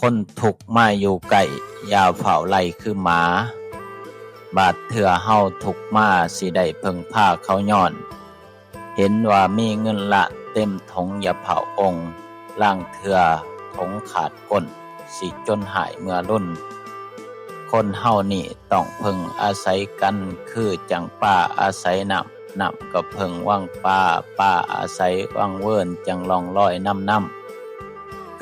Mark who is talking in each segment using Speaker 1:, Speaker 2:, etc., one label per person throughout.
Speaker 1: คนทุกข์มาอยู่ไกลอย่าเฝ้าไล่คือหมาบาดเถื่อเฮาทุกข์มาสิได้เพิ่งพาเขาย้อนเห็นว่ามีเงินละเต็มถงอย่าเผาองค์ล่างเถื่อถงขาดก้นสิจนหายเมื่อรุ่นคนเฮานี่ต้องเพิ่งอาศัยกันคือจังป่าอาศัยน้ำก็เพิ่งว่างป่าอาศัยว่างเวิ้นจังลองลอยน้ำ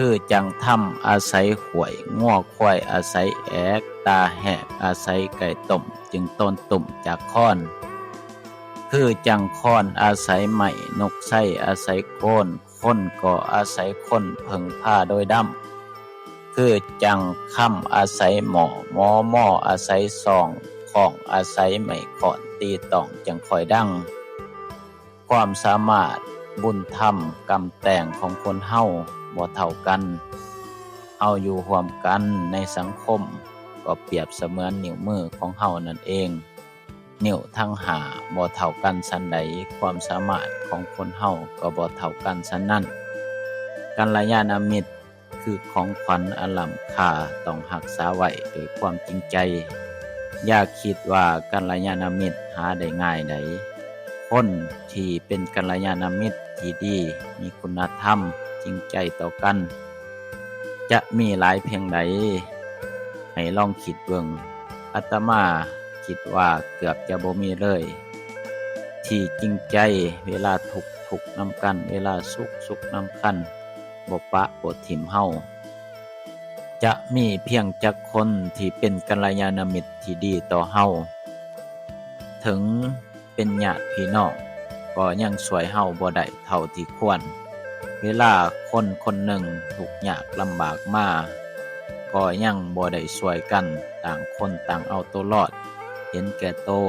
Speaker 1: คือจังถ้ำอาศัยหวยง้อควายอาศัยแอกตาแหกอาศัยไก่ต้มจึงต้นตุ่มจากค้อนคือจังค้อนอาศัยไหมนกไส้อาศัยโคนคนก็อาศัยคนเพิ่งผ้าโดยดำคือจังค่ำอาศัยหม้ออาศัยซองของอาศัยไหมขอนตีต่องจังคอยดังความสามารถบุญธรรมกรรมแต่งของคนเฮาบ่เท่ากันเฮาอยู่ร่วมกันในสังคมก็เปรียบเสมือนนิ้วมือของเฮานั่นเองนิ้วทั้งห้าบ่เท่ากันสันใดความสามารถของคนเฮาก็บ่เท่ากันสันนั้นกัลยาณมิตรคือของขวัญอันล้ำค่าต้องรักษาไว้ด้วยความจริงใจอย่าคิดว่ากัลยาณมิตรหาได้ง่ายใดคนที่เป็นกัลยาณมิตรที่ดีมีคุณธรรมจริงใจต่อกันจะมีหลายเพียงใดให้ลองคิดเบิ่งอาตมาคิดว่าเกือบจะบ่มีเลยที่จริงใจเวลาทุกข์นำกันเวลาสุขนำกันบ่ปะบ่ทิ่มเฮาจะมีเพียงจักคนที่เป็นกัลยาณมิตรที่ดีต่อเฮาถึงเป็นญาติพี่น้องก็ยังช่วยเฮาบ่ได้เท่าที่ควรเวลาคนคนหนึ่งทุกข์ยากลำบากมาก็ยังบ่ได้ช่วยกันต่างคนต่างเอาตัวรอดเห็นแก่โตว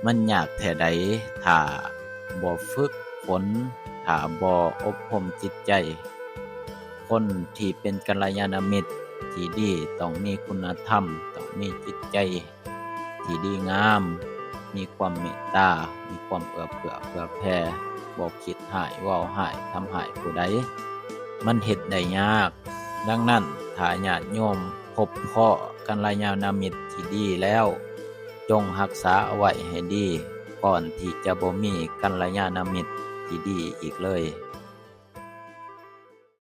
Speaker 1: มันยากแท้ใดถ้าบ่ฝึกฝนถ้าบ่อบรมจิตใจคนที่เป็นกัลยาณมิตรที่ดีต้องมีคุณธรรมต้องมีจิตใจที่ดีงามมีความเมตตามีความเอื้อเฟื้อเผื่อแผ่บ่คิดร้ายเว้าร้ายทำร้ายผู้ใดมันเฮ็ดได้ยากดังนั้นถ้าญาติโยมพบพ้อกัลยาณมิตรที่ดีแล้วจงรักษาเอาไว้ให้ดีก่อนที่จะบ่มีกัลยาณมิตรที่ดีอีกเลย